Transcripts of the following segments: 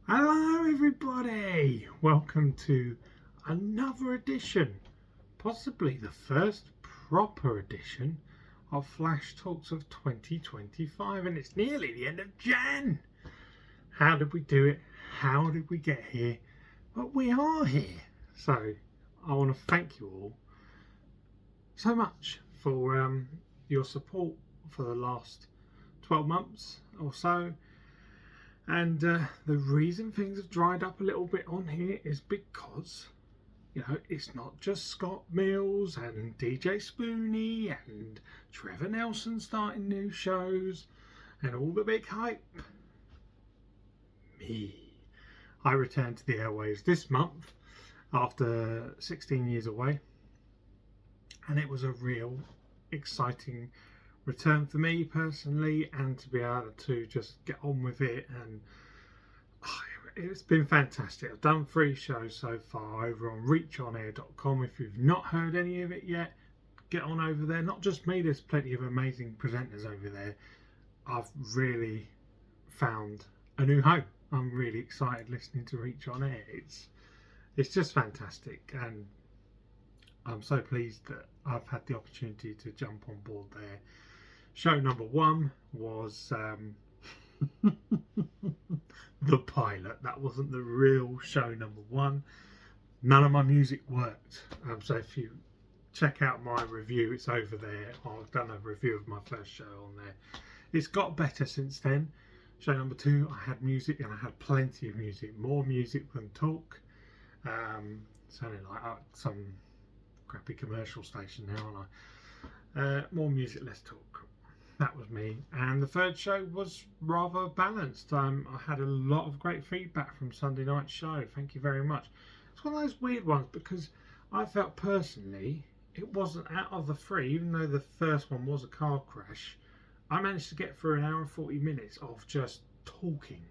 Hello, everybody! Welcome to another edition, possibly the first proper edition of Flash Talks of 2025, and it's nearly the end of Jan. How did we do it? How did we get here? But we are here. So I want to thank you all so much for your support for the last 12 months or so. And the reason things have dried up a little bit on here is because, it's not just Scott Mills and DJ Spoonie and Trevor Nelson starting new shows and all the big hype. Me. I returned to the airwaves this month after 16 years away. And it was a real exciting return for me personally, and to be able to just get on with it, and it's been fantastic. I've done 3 shows so far over on reachonair.com. If you've not heard any of it yet, get on over there. Not just me, there's plenty of amazing presenters over there. I've really found a new home. I'm really excited listening to Reach On Air. It's just fantastic, and I'm so pleased that I've had the opportunity to jump on board there. Show number 1 was the pilot. That wasn't the real show number 1. None of my music worked. So if you check out my review, it's over there. I've done a review of my first show on there. It's got better since then. Show number 2, I had music, and I had plenty of music. More music than talk. Sounding like some crappy commercial station now, aren't I? More music, less talk. That was me. And the third show was rather balanced. I had a lot of great feedback from Sunday night's show. Thank you very much. It's one of those weird ones because I felt personally it wasn't, out of the 3, even though the first one was a car crash, I managed to get through an hour and 40 minutes of just talking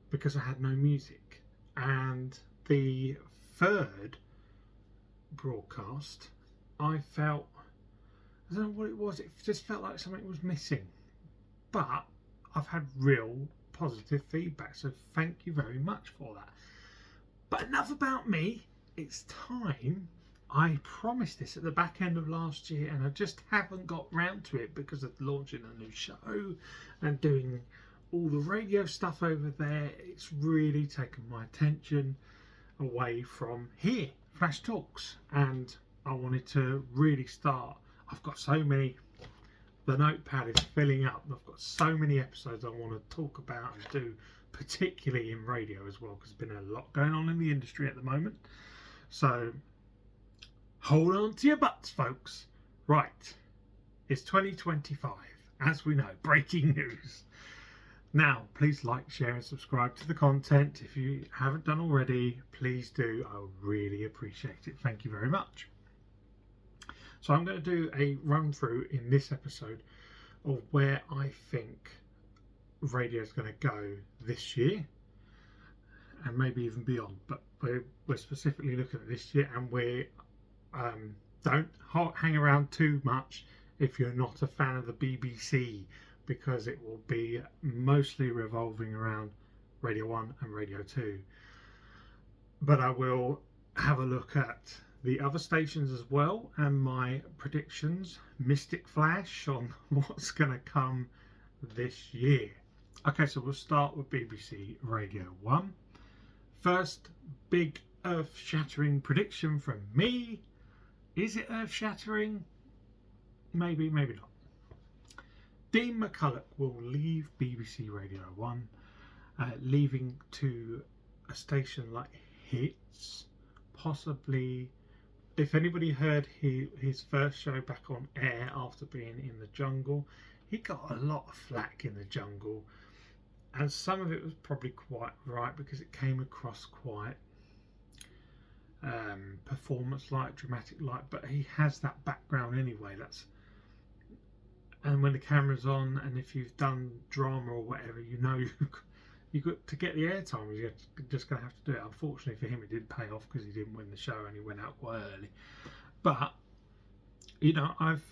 because I had no music. And the third broadcast, I don't know what it was, it just felt like something was missing. But I've had real positive feedback, so thank you very much for that. But enough about me. It's time. I promised this at the back end of last year, and I just haven't got round to it because of launching a new show and doing all the radio stuff over there. It's really taken my attention away from here, Flash Talks, and I wanted to really start. I've got so many, the notepad is filling up. I've got so many episodes I want to talk about and do, particularly in radio as well, because there's been a lot going on in the industry at the moment. So hold on to your butts, folks. Right, it's 2025, as we know, breaking news. Now, please like, share and subscribe to the content. If you haven't done already, please do. I would really appreciate it. Thank you very much. So I'm going to do a run through in this episode of where I think radio is going to go this year and maybe even beyond. But we're specifically looking at this year, and we don't hang around too much if you're not a fan of the BBC, because it will be mostly revolving around Radio 1 and Radio 2. But I will have a look at the other stations as well, and my predictions, Mystic Flash, on what's going to come this year. Okay, so we'll start with BBC Radio 1. First big earth-shattering prediction from me. Is it earth-shattering? Maybe, maybe not. Dean McCulloch will leave BBC Radio 1, leaving to a station like Hits, possibly. If anybody heard his first show back on air after being in the Jungle, he got a lot of flack in the Jungle, and some of it was probably quite right because it came across quite performance-like, dramatic-like, but he has that background anyway. And when the camera's on, and if you've done drama or whatever, you got to get the airtime. You're just going to have to do it. Unfortunately for him, it didn't pay off because he didn't win the show and he went out quite early. But I've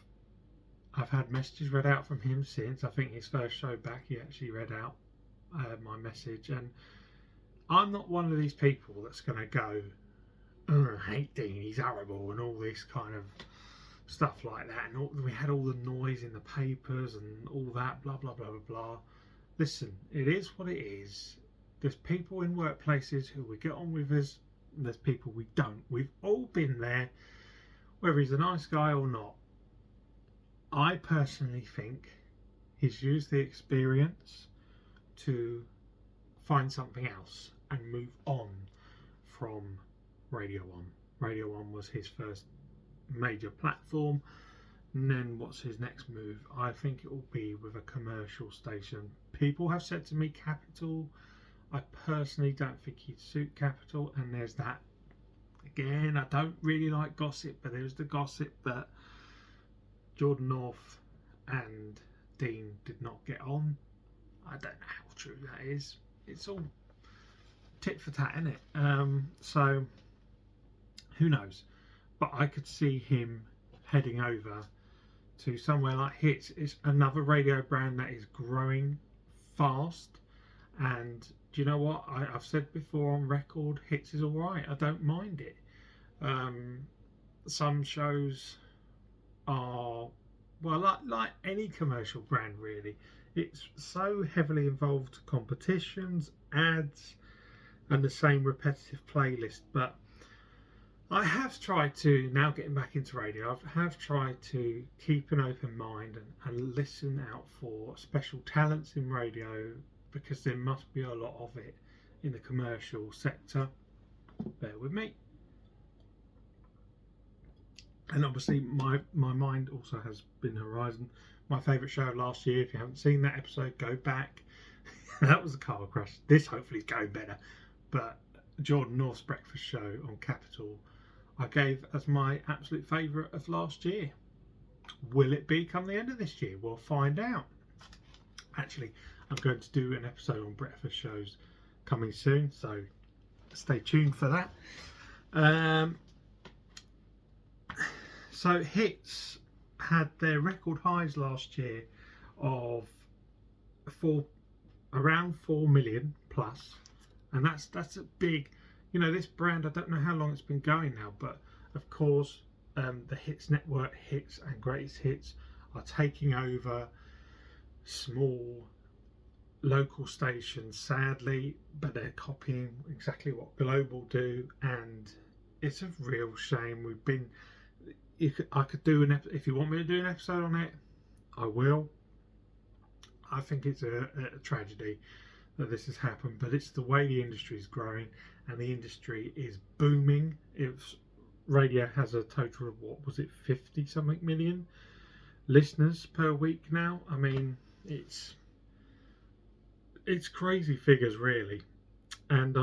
had messages read out from him since. I think his first show back, he actually read out my message, and I'm not one of these people that's going to go, oh, I hate Dean, he's horrible, and all this kind of stuff like that. And we had all the noise in the papers and all that, blah, blah, blah, blah, blah. Listen, it is what it is. There's people in workplaces who we get on with us, and there's people we don't. We've all been there, whether he's a nice guy or not. I personally think he's used the experience to find something else and move on from Radio 1. Radio 1 was his first major platform, and then what's his next move? I think it will be with a commercial station. People have said to me Capital. I personally don't think he'd suit Capital, and there's that. Again, I don't really like gossip, but there's the gossip that Jordan North and Dean did not get on. I don't know how true that is. It's all tit for tat, isn't it? So who knows? But I could see him heading over to somewhere like Hits. It's another radio brand that is growing fast, and do you know what? I've said before on record, Hits is alright. I don't mind it. Some shows are, well, like any commercial brand really, it's so heavily involved to competitions, ads, and the same repetitive playlist. But I have tried to, now getting back into radio, I have tried to keep an open mind and listen out for special talents in radio, because there must be a lot of it in the commercial sector. Bear with me. And obviously my mind also has been Horizon, my favourite show last year. If you haven't seen that episode, go back. That was a car crash. This hopefully is going better. But Jordan North's breakfast show on Capital, I gave as my absolute favourite of last year. Will it be come the end of this year? We'll find out. Actually, I'm going to do an episode on breakfast shows coming soon, so stay tuned for that. So Hits had their record highs last year of around 4 million plus, and that's a big, you know, this brand, I don't know how long it's been going now, but of course the Hits network, Hits and Greatest Hits, are taking over small local stations, sadly, but they're copying exactly what Global do, and it's a real shame. I could do if you want me to do an episode on it, I will. I think it's a tragedy that this has happened, but it's the way the industry is growing, and the industry is booming. Radio has a total of, what was it, 50 something million listeners per week now. I mean, it's crazy figures really, and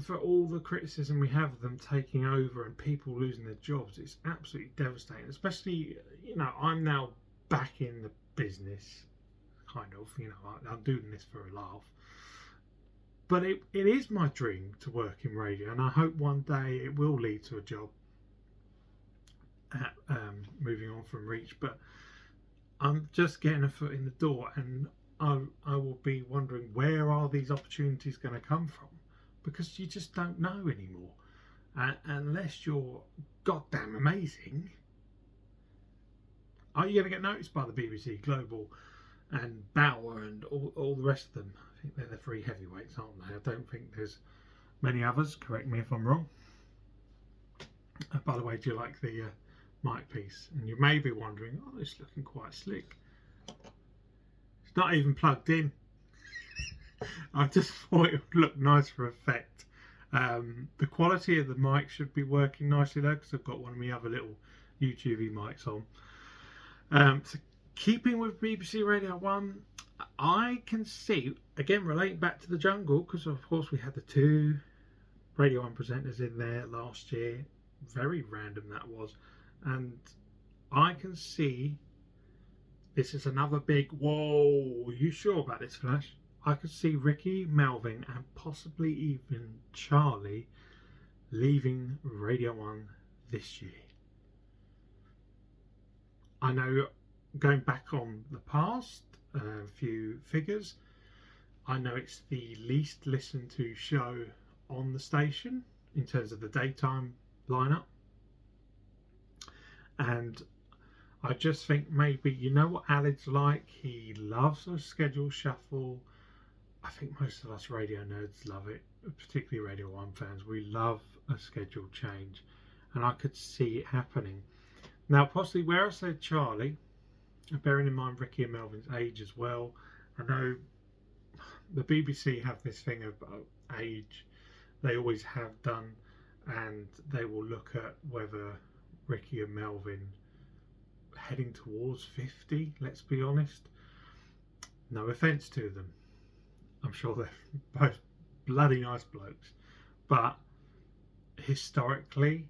for all the criticism we have of them taking over and people losing their jobs, it's absolutely devastating. Especially, you know, I'm now back in the business, kind of, you know, I'm doing this for a laugh, but it is my dream to work in radio, and I hope one day it will lead to a job at moving on from Reach. But I'm just getting a foot in the door, and I will be wondering, where are these opportunities going to come from? Because you just don't know anymore, unless you're goddamn amazing. Are you going to get noticed by the BBC, Global, and Bauer, and all the rest of them? I think they're the three heavyweights, aren't they? I don't think there's many others. Correct me if I'm wrong. By the way, do you like the mic piece? And you may be wondering, oh, it's looking quite slick. It's not even plugged in. I just thought it would look nice for effect. The quality of the mic should be working nicely though, because I've got one of my other little YouTube mics on. So keeping with BBC Radio 1, I can see, again relating back to the Jungle, because of course we had the two Radio 1 presenters in there last year. Very random that was. And I can see this is another big, whoa, are you sure about this, Flash? I could see Ricky, Melvin, and possibly even Charlie leaving Radio 1 this year. I know, going back on the past, a few figures, I know it's the least listened to show on the station in terms of the daytime lineup. And I just think maybe, you know what Aled's like? He loves a schedule shuffle. I think most of us radio nerds love it, particularly Radio 1 fans. We love a schedule change, and I could see it happening. Now, possibly where I said Charlie, bearing in mind Ricky and Melvin's age as well, I know the BBC have this thing about age. They always have done, and they will look at whether Ricky and Melvin heading towards 50, let's be honest. No offence to them. I'm sure they're both bloody nice blokes. But historically,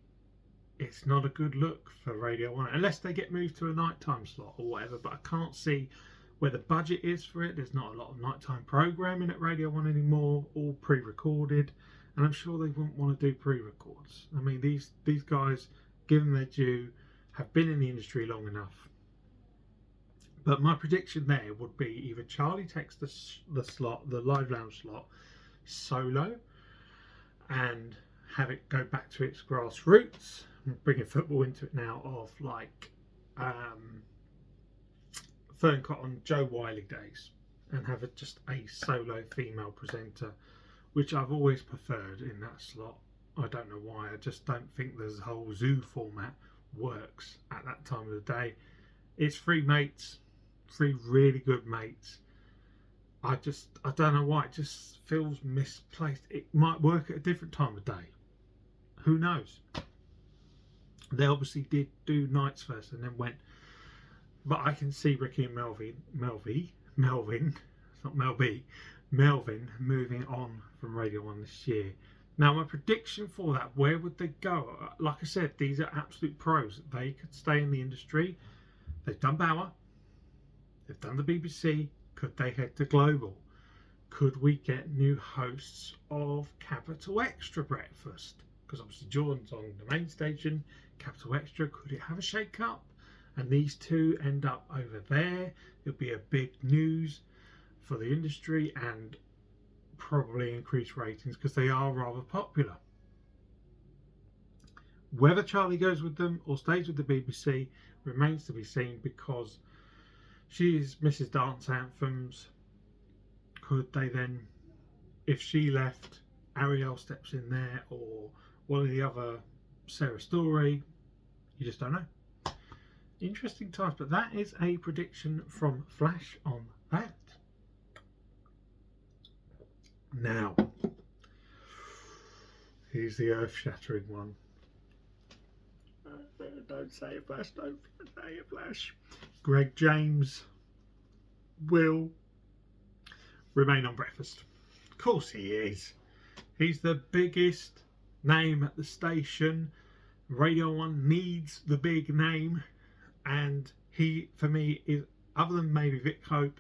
it's not a good look for Radio 1. Unless they get moved to a nighttime slot or whatever. But I can't see where the budget is for it. There's not a lot of nighttime programming at Radio 1 anymore. All pre-recorded. And I'm sure they wouldn't want to do pre-records. I mean, these guys, given their due, have been in the industry long enough. But my prediction there would be either Charlie takes the slot, the live lounge slot, solo, and have it go back to its grassroots, bringing football into it now of like Fern Cotton, Joe Wiley days, and have it just a solo female presenter, which I've always preferred in that slot. I don't know why. I just don't think the whole zoo format works at that time of the day. It's three mates, three really good mates. I don't know why. It just feels misplaced. It might work at a different time of day. Who knows? They obviously did do nights first and then went. But I can see Ricky and Melvin, it's not Mel B, Melvin moving on from Radio 1 this year. Now, my prediction for that, where would they go? Like I said, these are absolute pros. They could stay in the industry. They've done Bauer. They've done the BBC. Could they head to global? Could we get new hosts of Capital Extra Breakfast? Because obviously Jordan's on the main station. Capital Extra, could it have a shake-up? And these two end up over there. It'll be a big news for the industry and probably increase ratings because they are rather popular. Whether Charlie goes with them or stays with the BBC remains to be seen, because she's Mrs. Dance Anthems. Could they then, if she left, Ariel steps in there, or one of the other, Sarah Story? You just don't know. Interesting times, but that is a prediction from Flash on that. Now, here's the earth-shattering one. Don't say it, Flash. Don't say it, Flash. Greg James will remain on breakfast. Of course he is. He's the biggest name at the station. Radio 1 needs the big name, and he, for me, is, other than maybe Vic Hope,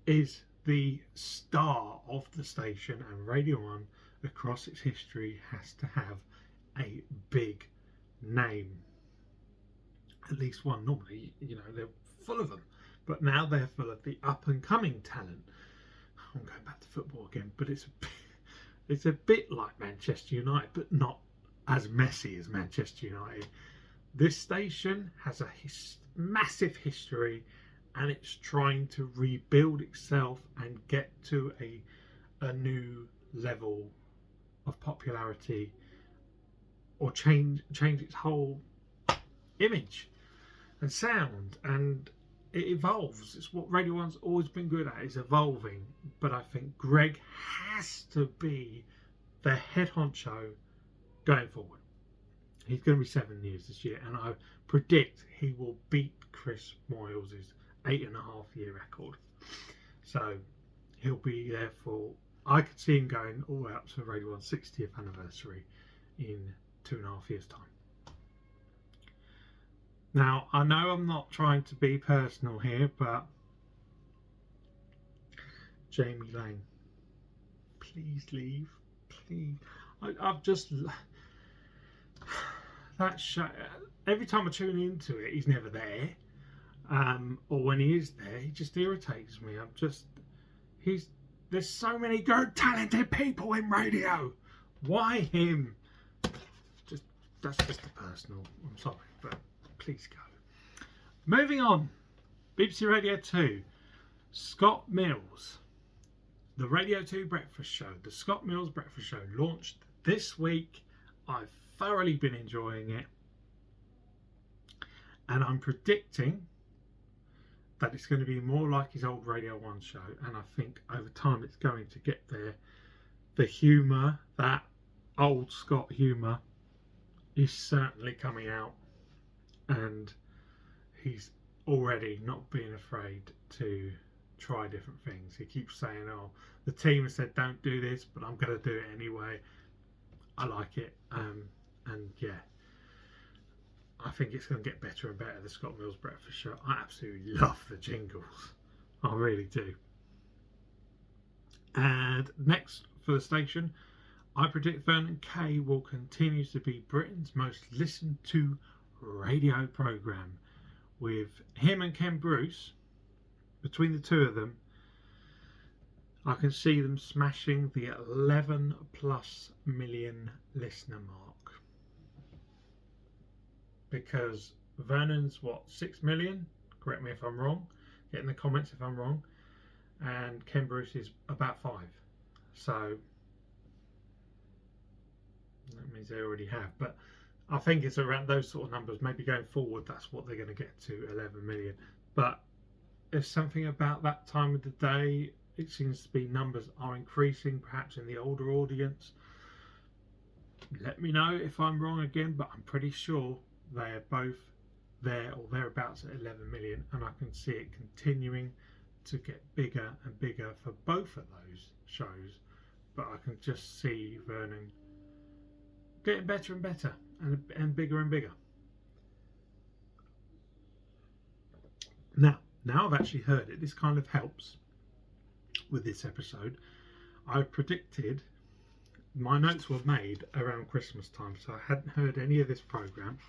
is the star of the station, and Radio 1 across its history has to have a big name. At least one. Normally, you know, they're full of them, but now they're full of the up and coming talent. I'm going back to football again, but it's a bit like Manchester United, but not as messy as Manchester United. This station has a massive history, and it's trying to rebuild itself and get to a new level of popularity, or change its whole image and sound, and it evolves. It's what Radio 1's always been good at, is evolving. But I think Greg has to be the head honcho going forward. He's going to be 7 years this year, and I predict he will beat Chris Moyles' 8.5-year record. So he'll be there for, I could see him going all the way up to Radio 1's 60th anniversary in 2.5 years' time. Now, I know I'm not trying to be personal here, but Jamie Laing, please leave, please. I've just, that show, every time I tune into it, he's never there, or when he is there, he just irritates me. There's so many good, talented people in radio. Why him? That's just a personal. I'm sorry, but please go. Moving on. BBC Radio 2. Scott Mills. The Radio 2 Breakfast Show. The Scott Mills Breakfast Show launched this week. I've thoroughly been enjoying it. And I'm predicting that it's going to be more like his old Radio 1 show, and I think over time it's going to get there. The humour, that old Scott humour, is certainly coming out, and he's already not being afraid to try different things. He keeps saying, oh, the team has said don't do this, but I'm going to do it anyway. I like it, and yeah, I think it's going to get better and better, the Scott Mills Breakfast Show. I absolutely love the jingles. I really do. And next for the station, I predict Vernon Kay will continue to be Britain's most listened to radio programme. With him and Ken Bruce, between the two of them, I can see them smashing the 11+ million listener mark. Because Vernon's 6 million, correct me if I'm wrong, get in the comments if I'm wrong, and Ken Bruce is about 5, so that means they already have, but I think it's around those sort of numbers. Maybe going forward that's what they're going to get to, 11 million. But there's something about that time of the day, it seems to be numbers are increasing, perhaps in the older audience. Let me know if I'm wrong again, but I'm pretty sure they're both there or thereabouts at 11 million, and I can see it continuing to get bigger and bigger for both of those shows. But I can just see Vernon getting better and better and bigger and bigger. Now I've actually heard it. This kind of helps with this episode. I predicted, my notes were made around Christmas time, so I hadn't heard any of this programme.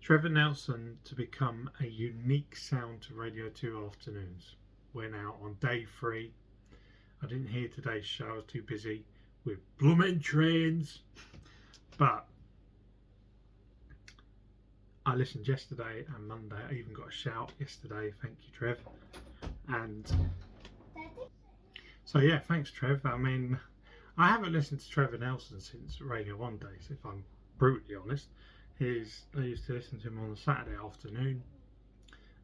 Trevor Nelson to become a unique sound to Radio 2 afternoons. We're now on day 3. I didn't hear today's show, I was too busy with blooming trains. But I listened yesterday and Monday. I even got a shout yesterday. Thank you, Trev. And so yeah, thanks, Trev. I mean, I haven't listened to Trevor Nelson since Radio 1 days, if I'm brutally honest. I used to listen to him on a Saturday afternoon,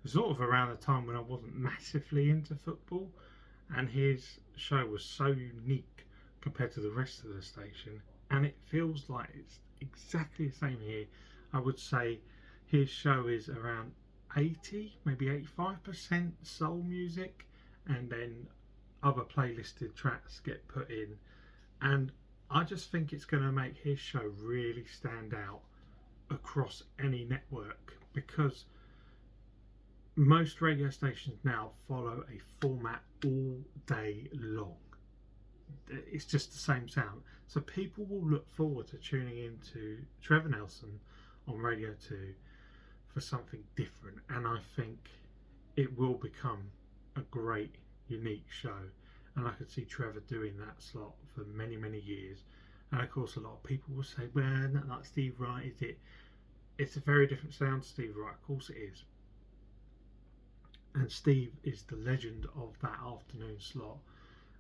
sort of around the time when I wasn't massively into football, and his show was so unique compared to the rest of the station, and it feels like it's exactly the same here. I would say his show is around 80, maybe 85% soul music, and then other playlisted tracks get put in, and I just think it's going to make his show really stand out across any network, because most radio stations now follow a format all day long. It's just the same sound, so people will look forward to tuning into Trevor Nelson on Radio 2 for something different, and I think it will become a great unique show, and I could see Trevor doing that slot for many years. And of course a lot of people will say, well, not like Steve Wright, is it? It's a very different sound to Steve Wright. Of course it is. And Steve is the legend of that afternoon slot,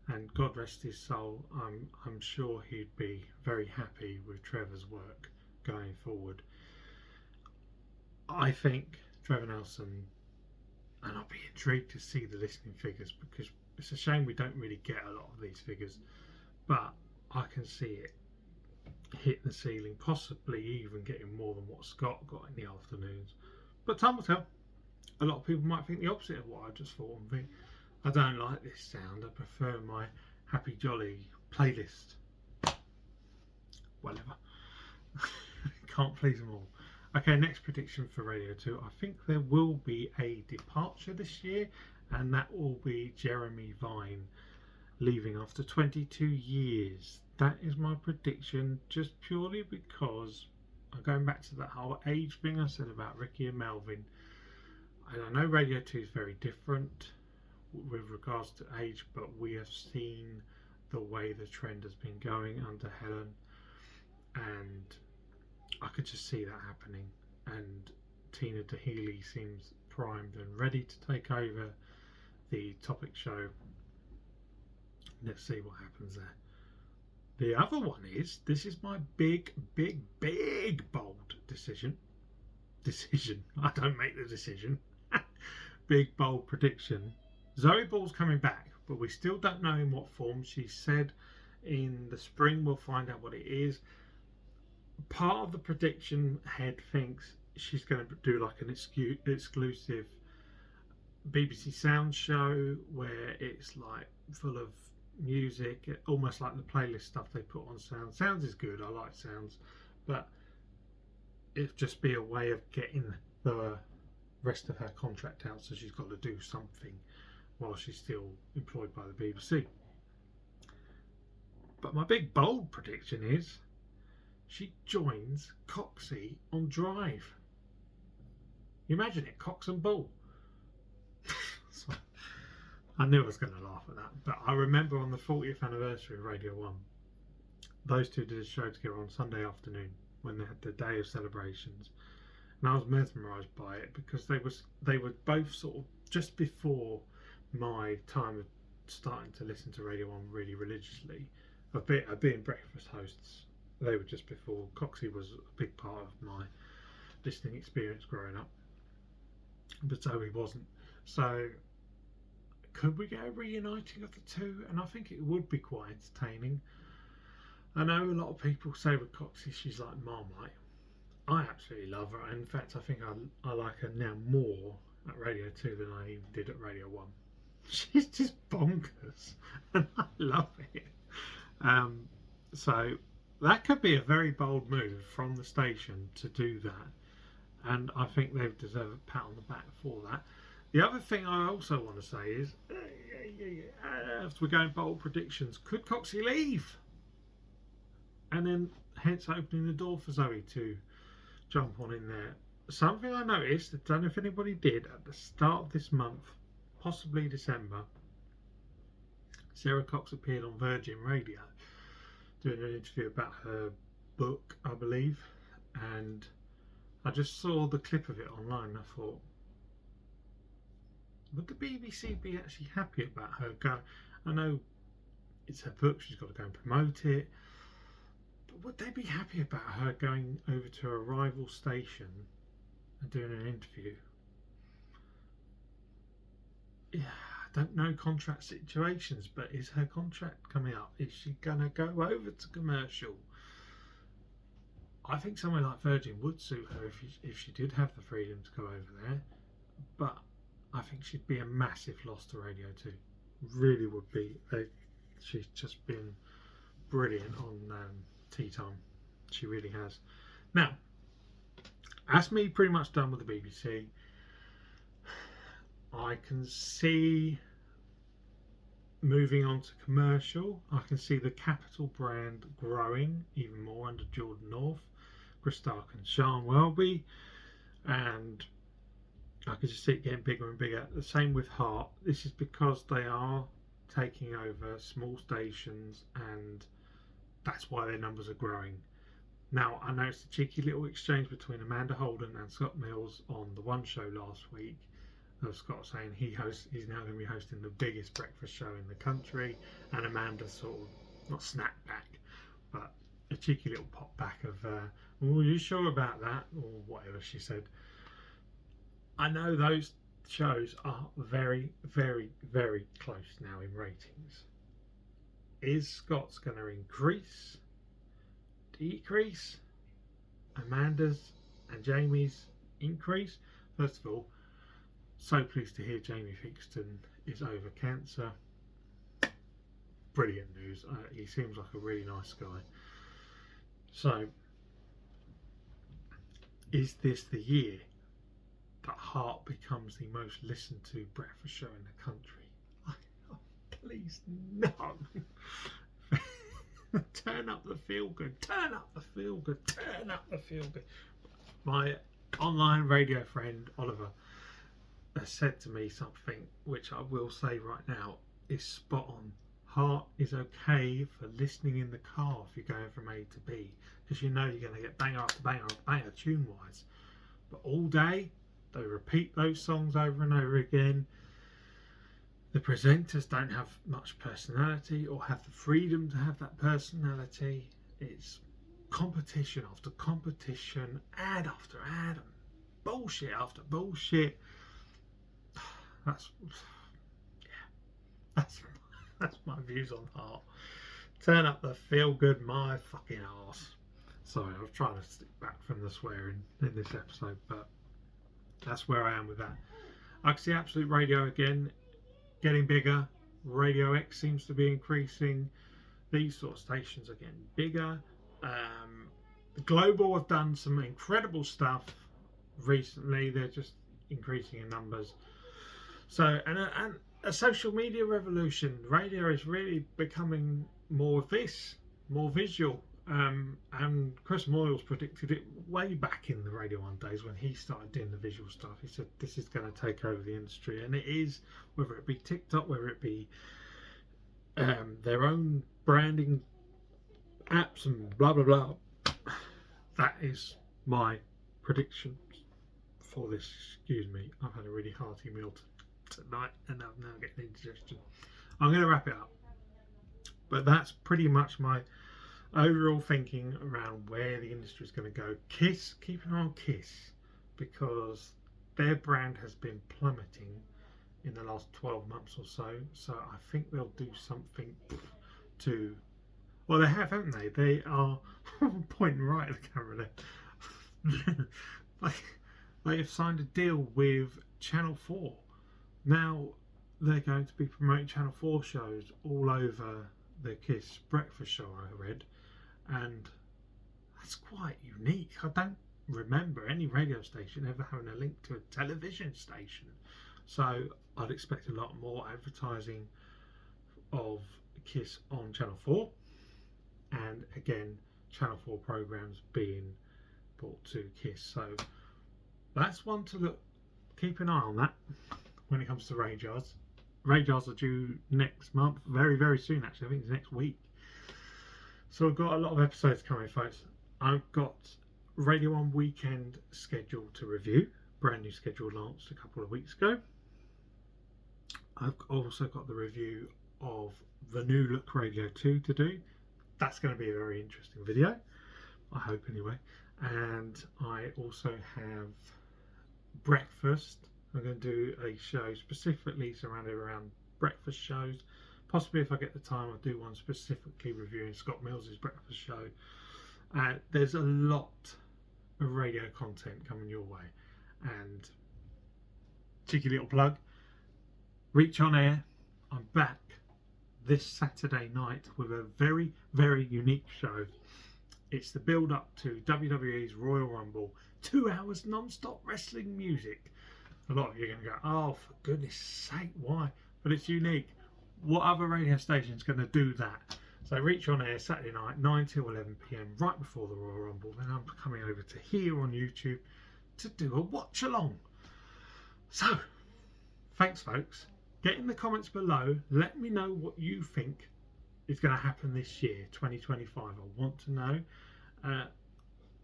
and God rest his soul, I'm sure he'd be very happy with Trevor's work going forward. I think Trevor Nelson, and I'll be intrigued to see the listening figures, because it's a shame we don't really get a lot of these figures, but I can see it hit the ceiling, possibly even getting more than what Scott got in the afternoons. But time will tell. A lot of people might think the opposite of what I just thought, and think, I don't like this sound, I prefer my happy jolly playlist. Whatever. Can't please them all. Okay, next prediction for Radio 2. I think there will be a departure this year, and that will be Jeremy Vine leaving after 22 years. That is my prediction, just purely because I'm going back to that whole age thing I said about Ricky and Melvin. And I know Radio 2 is very different. with regards to age, but we have seen the way the trend has been going under Helen, and I could just see that happening. And Tina Daheley seems primed and ready to take over the Topic show. Let's see what happens there. The other one is, this is my big bold decision. I don't make the decision. Big bold prediction. Zoe Ball's coming back, but we still don't know in what form. She said in the spring we'll find out what it is. Part of the prediction head thinks she's going to do like an exclusive BBC Sound show where it's like full of music, almost like the playlist stuff they put on Sounds. Sounds is good, I like Sounds, but it'd just be a way of getting the rest of her contract out, so she's got to do something while she's still employed by the BBC. But my big bold prediction is she joins Coxie on Drive. You imagine it, Cox and Ball. So, I knew I was going to laugh at that, but I remember on the 40th anniversary of Radio 1, those two did a show together on Sunday afternoon when they had the day of celebrations, and I was mesmerised by it because they were both sort of just before my time of starting to listen to Radio 1 really religiously, of being breakfast hosts. They were just before. Coxie was a big part of my listening experience growing up, but Zoe wasn't. So could we get a reuniting of the two? And I think it would be quite entertaining. I know a lot of people say with Coxie she's like Marmite. I absolutely love her. In fact, I think I like her now more at Radio 2 than I even did at Radio 1. She's just bonkers and I love it. So that could be a very bold move from the station to do that, and I think they deserve a pat on the back for that. The other thing I also want to say is, as we're going bold predictions, could Coxie leave? And then hence opening the door for Zoe to jump on in there. Something I noticed, I don't know if anybody did, at the start of this month, possibly December, Sarah Cox appeared on Virgin Radio doing an interview about her book, I believe, and I just saw the clip of it online and I thought, would the BBC be actually happy about her going? I know it's her book, she's got to go and promote it, but would they be happy about her going over to a rival station and doing an interview? Yeah, I don't know contract situations, but is her contract coming up? Is she gonna go over to commercial? I think somewhere like Virgin would suit her if she did have the freedom to go over there, but I think she'd be a massive loss to Radio 2. Really would be. She's just been brilliant on Tea Time. She really has. Now, that's me pretty much done with the BBC. I can see moving on to commercial. I can see the Capital brand growing even more under Jordan North, Chris Stark and Sean Welby, and I can just see it getting bigger and bigger. The same with Heart. This is because they are taking over small stations, and that's why their numbers are growing. Now, I noticed a cheeky little exchange between Amanda Holden and Scott Mills on the One Show last week, of Scott saying he's now going to be hosting the biggest breakfast show in the country, and Amanda sort of, not snapped back, but a cheeky little pop back of, are you sure about that, or whatever she said. I know those shows are very, very, very close now in ratings. Is Scott's going to increase, decrease, Amanda's and Jamie's increase? First of all, so pleased to hear Jamie Theakston is over cancer. Brilliant news. He seems like a really nice guy. So, is this the year that Heart becomes the most listened to breakfast show in the country? Oh, please, no. Turn up the feel good. Turn up the feel good. Turn up the feel good. My online radio friend Oliver has said to me something which I will say right now is spot on. Heart is okay for listening in the car if you're going from A to B, because you know you're going to get banger after banger after banger tune wise. But all day they repeat those songs over and over again. The presenters don't have much personality or have the freedom to have that personality. It's competition after competition, ad after ad, and bullshit after bullshit. That's my views on Heart. Turn up the feel good my fucking arse. Sorry, I was trying to stick back from the swearing in this episode, but that's where I am with that. I can see Absolute Radio again getting bigger. Radio X seems to be increasing. These sort of stations are getting bigger. Global have done some incredible stuff recently. They're just increasing in numbers. So, and a social media revolution. Radio is really becoming more of this, more visual. And Chris Moyles predicted it way back in the Radio 1 days when he started doing the visual stuff. He said this is going to take over the industry, and it is, whether it be TikTok, whether it be their own branding apps and blah blah blah. That is my prediction for this. Excuse me, I've had a really hearty meal tonight and I'm now getting indigestion. I'm going to wrap it up, but that's pretty much my overall thinking around where the industry is going to go. Kiss, keep an eye on Kiss, because their brand has been plummeting in the last 12 months or so. So I think they'll do something to, well, they have, haven't they? They are pointing right at the camera there. They have signed a deal with Channel 4. Now they're going to be promoting Channel 4 shows all over the Kiss breakfast show, I read, and that's quite unique. I don't remember any radio station ever having a link to a television station, so I'd expect a lot more advertising of Kiss on Channel 4, and again Channel 4 programs being brought to Kiss. So that's one to look, keep an eye on that when it comes to Radars. Radars are due next month, very very soon actually. I think it's next week. So I've got a lot of episodes coming, folks. I've got Radio 1 Weekend scheduled to review. Brand new schedule launched a couple of weeks ago. I've also got the review of the New Look Radio 2 to do. That's going to be a very interesting video, I hope anyway. And I also have breakfast. I'm going to do a show specifically surrounded around breakfast shows. Possibly if I get the time, I'll do one specifically reviewing Scott Mills's breakfast show. There's a lot of radio content coming your way. And cheeky little plug, Reach On Air, I'm back this Saturday night with a very, very unique show. It's the build up to WWE's Royal Rumble. 2 hours non-stop wrestling music. A lot of you are going to go, oh, for goodness sake, why? But it's unique. What other radio station is going to do that? So Reach On Air Saturday night, 9 till 11 PM, right before the Royal Rumble. Then I'm coming over to here on YouTube to do a watch along. So, thanks folks. Get in the comments below. Let me know what you think is going to happen this year, 2025. I want to know.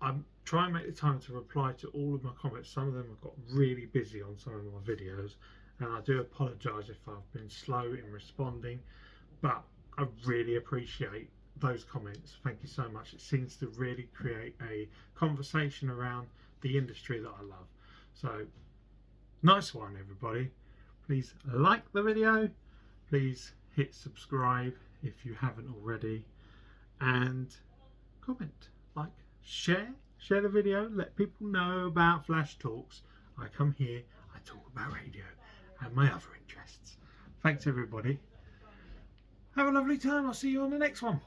I'm trying to make the time to reply to all of my comments. Some of them have got really busy on some of my videos, and I do apologise if I've been slow in responding, but I really appreciate those comments. Thank you so much. It seems to really create a conversation around the industry that I love. So, nice one everybody. Please like the video. Please hit subscribe if you haven't already, and comment, like, share the video. Let people know about Flash Talks. I come here, I talk about radio and my other interests. Thanks everybody. Have a lovely time. I'll see you on the next one.